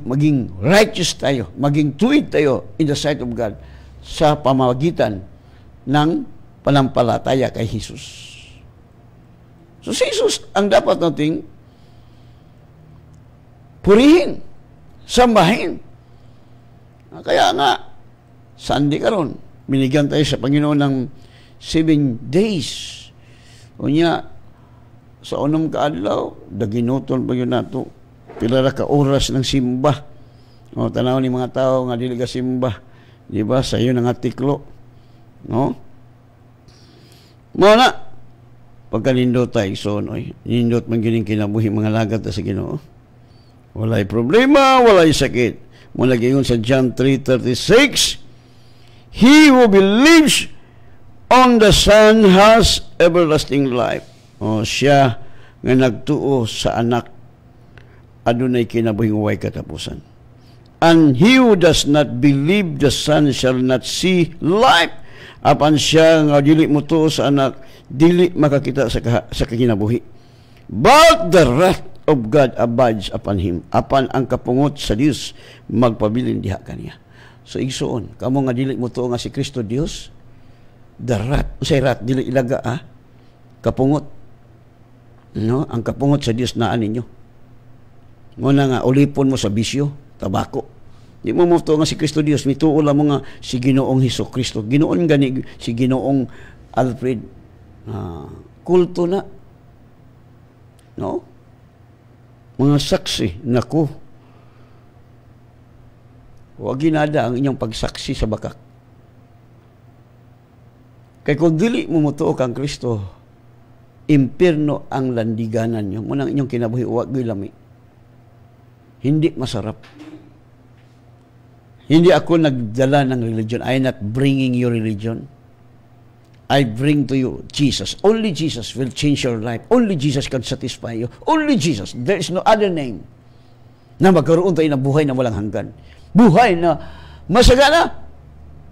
maging righteous tayo, maging tuwid tayo in the sight of God sa pamamagitan ng panampalataya kay Jesus. So si Jesus ang dapat nating purihin, sambahin. Kaya nga, Sunday karon, binigyan tayo sa Panginoon ng 7 days. O niya, sa unang kaadlaw, daginoton pa yun nato, pila ra ka oras ng simba. Tanaw ni mga tao nga dili ka simba. Di ba? Sa iyo nga tiklo. No? Mao na. Pagkanindot tayo sonoy. Nindot man gining kinabuhi mga lagat sa Ginoo. Walay problema, walay sakit. Mula gayon sa John 3:36, he who believes on the Son has everlasting life. Siya nga nagtuo sa anak adunay kinabuhing way katapusan. And he who does not believe the Son shall not see life. Apan siya nga dili mutuo sa anak, dili makakita sa kinabuhi. But the wrath of God abides upon him. Apan ang kapungot sa Dios magpabilin diha kaniya. So igsuon, kamo nga dili mo tuo nga si Kristo Dios, the rat, say rat dili ilaga kapungot. No, ang kapungot sa Dios naa ninyo. Muna nga ulipon mo sa bisyo, tabako. Di mo mo tuo nga si Kristo Dios, mituo lang mo nga si Ginoong Hesukristo. Ginoon gani si Ginoong Alfred. Kulto na. No? Mga saksi, naku. Huwag ginada ang inyong pagsaksi sa bakak. Kaya kung dili mo mutuo kang Kristo, impierno ang landiganan nyo. Munang inyong kinabuhi, huwag lami. Hindi masarap. Hindi ako nagdala ng religion. I'm not bringing your religion. I bring to you Jesus. Only Jesus will change your life. Only Jesus can satisfy you. Only Jesus. There is no other name na magkaroon tayo ng buhay na walang hanggan. Buhay na masagana.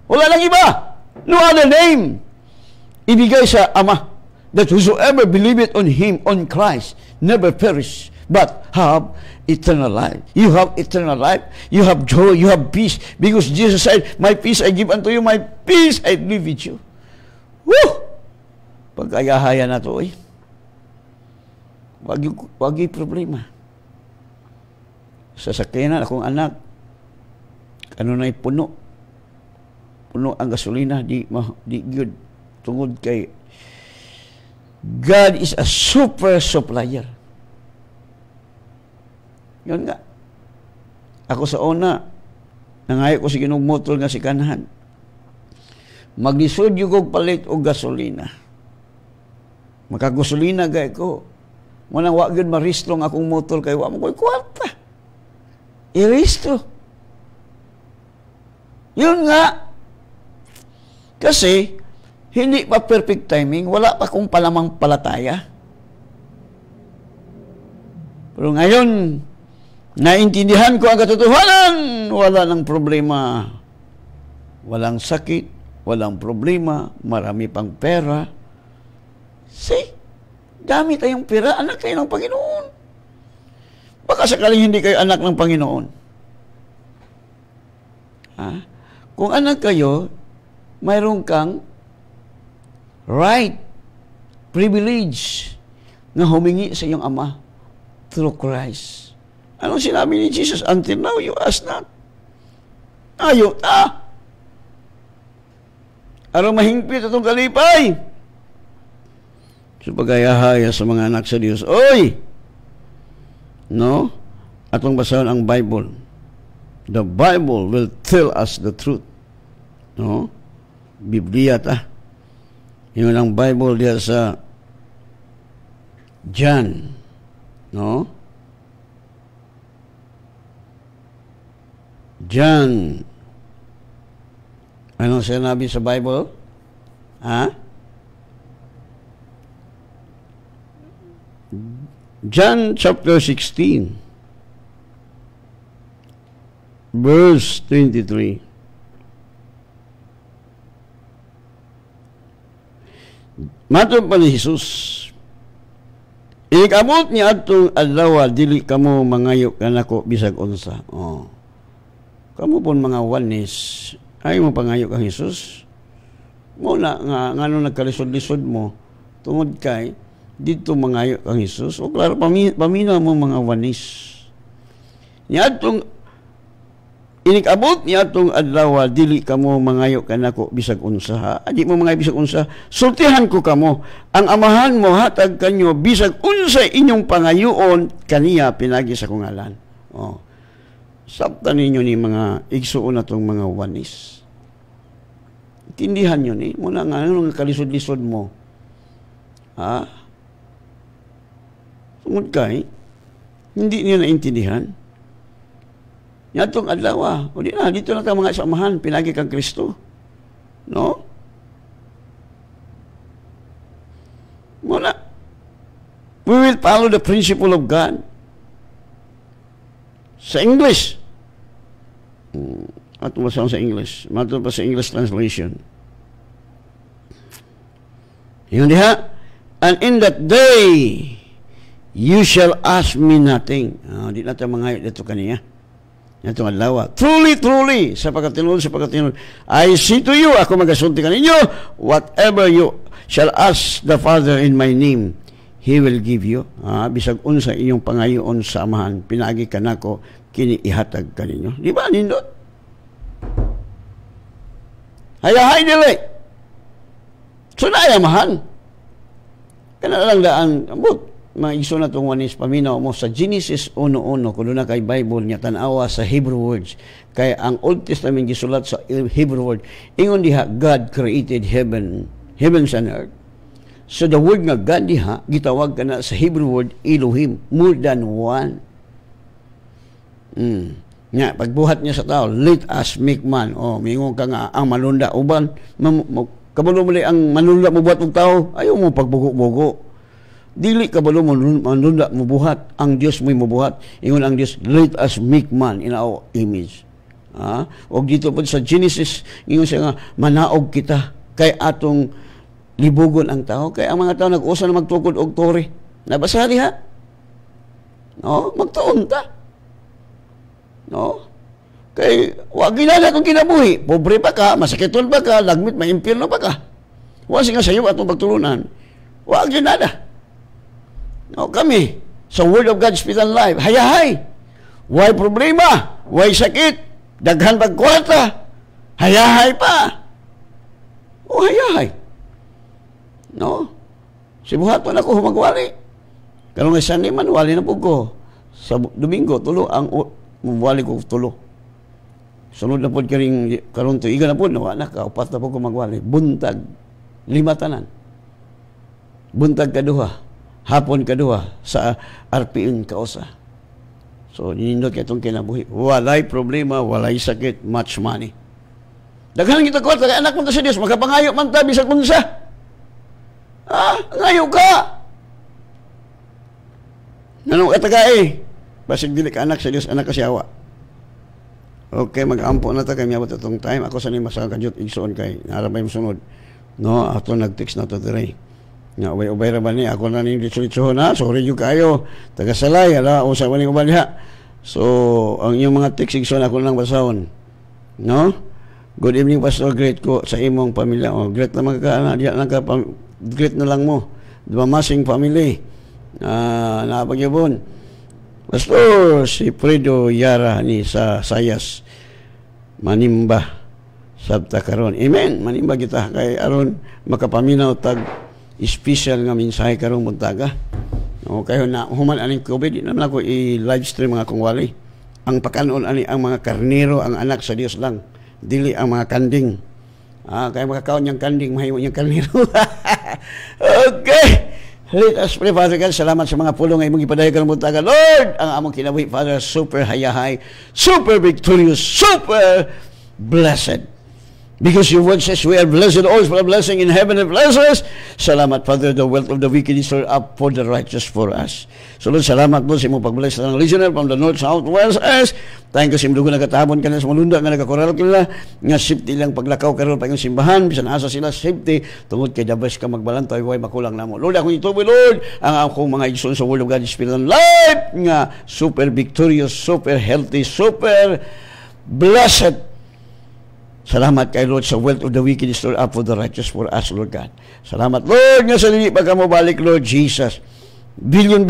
Wala lang iba. No other name. Ibigay sa Ama that whosoever believeth on Him, on Christ, never perish, but have eternal life. You have eternal life. You have joy. You have peace. Because Jesus said, my peace I give unto you. My peace I leave with you. Woo! Pag-ayahayan na ito, wag yung problema. Sasakyanan akong anak, ano na'y puno ang gasolina, di good. Tungod kay God is a super supplier. Yun nga. Ako sa una, nangayo ko si Ginoong motor nga si kanahan. Maglisod yung kong palit o gasolina. Makagosolina gaya ko. Munang wag yun maristro ang akong motor kay wa mo ko'y kwarta. Iristro. Yun nga. Kasi, hindi pa perfect timing, wala pa kong palamang palataya. Pero ngayon, naintindihan ko ang katotohanan, wala ng problema. Walang sakit, walang problema, marami pang pera. See, dami tayong pera, anak kayo ng Panginoon. Baka sakaling hindi kayo anak ng Panginoon. Kung anak kayo, mayroon kang right, privilege na humingi sa iyong Ama through Christ. Anong sinabi ni Jesus? Until now, you ask not. Ayaw ta. Arang mahingpit itong kalipay. So pagayahaya sa mga anak sa Diyos, oy! No? Atong basahan ang Bible. The Bible will tell us the truth. No? Biblia ta. Yun ang Bible diya sa John. No? John. Anong sinabi sa Bible? John chapter 16. Verse 23. Matod pa ni Jesus, inikabot niya atong adlaw dili kamo mangayo kanako bisag unsa. Kamo pon mga wanis, ay mo pangayo kang Jesus. Mo na nga ngano nagkalisod-lisod mo tungod kay dito mangayo kang Jesus. O klaro pamina mo mga wanis. Niadtong inikabot niya itong adlaw, dili kamo mangayo kanako bisag unsa. Adi mo mangayo bisag unsa, sultihan ko kamo. Ang amahan mo hatag kanyo bisag unsa inyong pangayoon kaniya pinagi sa kungalan. Sabtan ninyo ni mga igsuon na itong mga wanis. Tindihan nyo ni, muna nga ano nga kalisod-lisod mo. Tungod kay, hindi niyo naintindihan. Yatong adlaw, o di na, dito na tayo mga samahan, pinagi kang Kristo. No? Muna, we will follow the principle of God. Sa English, at masang sa English, matulad pa sa English translation. Yun diha, and in that day, you shall ask me nothing. Di na tayo mga dito kaniya. Ito ang lawa. Truly, truly, sa pagkatinul, I say to you, ako magasunti ka ninyo, whatever you shall ask the Father in my name, He will give you. Bisag unsa inyong pangayoon sa amahan, pinagi ka nako, kiniihatag ka ninyo. Di ba, nindot? Hayahay nila. So na amahan. Kana lang daan, mga iso na itong wanis paminaw mo sa Genesis 1:1 kung na kay Bible niya tanawa sa Hebrew words kay ang Old Testament gisulat sa Hebrew word ingon diha God created heavens and earth. So the word nga God diha gitawag kana sa Hebrew word Elohim, more than one. Nya pagbuhat niya sa tao, let us make man. Mingon ka nga ang manunda uban kabalo mo ang manunda mo buhat og tao, ayaw mo pagbugo-bugo. Dili kabalo mo manunda mo buhat, ang Dios mo buhat. Ingon ang Dios, let us make man in our image. Og dito po sa Genesis, ingon siya nga manaog kita kay atong libugon ang tao, kay ang mga tao nag-usa na magtukod og tore. Nabasa diha? No, magtuon ta. No? Kay wag ginala kung kinabuhi, pobre pa ka, masakiton pa ka, lagmit maimpyerno pa ka. Wa singa sayo atong pagtulunan. Wag ginala. No, kami sa Word of God Spirit and Life, hayahay. Why problema? Why sakit? Daghan pagkwarta. Hayahay pa. Hayahay. No? Sibuhat pa na ko humagwali. Kalau nga Sunday man, wali na po ko. Sa Domingo, tulo ang wali ko tulo. Sunod na po karing karon to iga na po, wala ka, upat na po ko magwali. Buntag, 5 tanan. Buntag kaduha. Hapon kaduha sa RPN kausa. So, ninindot ka itong kinabuhi. Walay problema, walay sakit, much money. Daghan kita kwarta, kaya anak mo ta sa Diyos, makapangayo man tabi sa kunsa. Ngayo ka. Nanong kataga basig dili ka anak sa Diyos, anak ka siyawa. Okay, mag-ampo na ta kay miyabot itong time. Ako sa ni masang kadyot, igsoon kay, narabay mo sunod. No, ato nag-text na to today. Nga, ubay ra ba ni ako na ning ditsulitsuhon na, sorry yung kayo, taga-salay, usap ba ni ubay ha. So, ang iyong mga text, igsoon ako lang basahon. No? Good evening, Pastor, great ko sa imong pamilya. Great naman ka, great na lang mo. Mamasing family. Napagyabon. Pastor, si Fredo Yara ni sa Sayas, manimba, sabta karon. Amen, manimba kita, kay aron makapaminaw tag special nga mensahe karong buntaga. Kayo na human aning COVID, di naman ako i-live stream mga kungwali. Ang pakanon ani ang mga karnero, ang anak sa Dios lang, dili ang mga kanding. Kaya makakaon niyang kanding, mahimo niyang karnero. Okay. Let us pray, Father God. Salamat sa mga pulong ay mong ipadayo karong buntaga. Lord, ang among kinabuhi, Father, super hayahay, super victorious, super blessed. Because your word says we are blessed always for a blessing in heaven and blesses. Salamat, Father, the wealth of the wicked is stored up for the righteous for us. So Lord, salamat mo sa imong pag-bless ng listener from the north, south, west, east. Thank you sa imong dugo nagatabon ka na sa malunda nga nagakoral kila nga safety lang paglakaw karon pa yung simbahan bisan asa sila safety tungod kay the best ka magbalantoy way makulang namo. Lord, ako ituboy, Lord, ang akong mga igsoon sa Word of God Spirit and Life nga super victorious, super healthy, super blessed. Salamat kay Lord sa wealth of the wicked is stored up for the righteous for us, Lord God. Salamat, Lord, nga sa lili pagka mo balik, Lord Jesus. Billion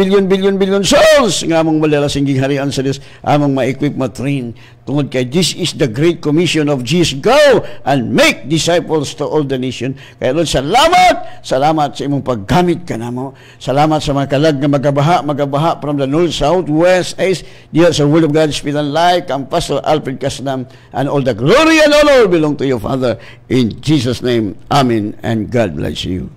souls nga among malalasing harian sa Diyos, among ma-equip, ma-train. Tungod kay this is the great commission of Jesus. Go and make disciples to all the nation. Kaya Lord, salamat sa imong paggamit ka namo. Salamat sa mga kalag na magabaha from the north, south, west, east, diya sa Word of God, Spirit and Life, ang Pastor Alfred Casnam, and all the glory and honor belong to you, Father. In Jesus' name, Amen, and God bless you.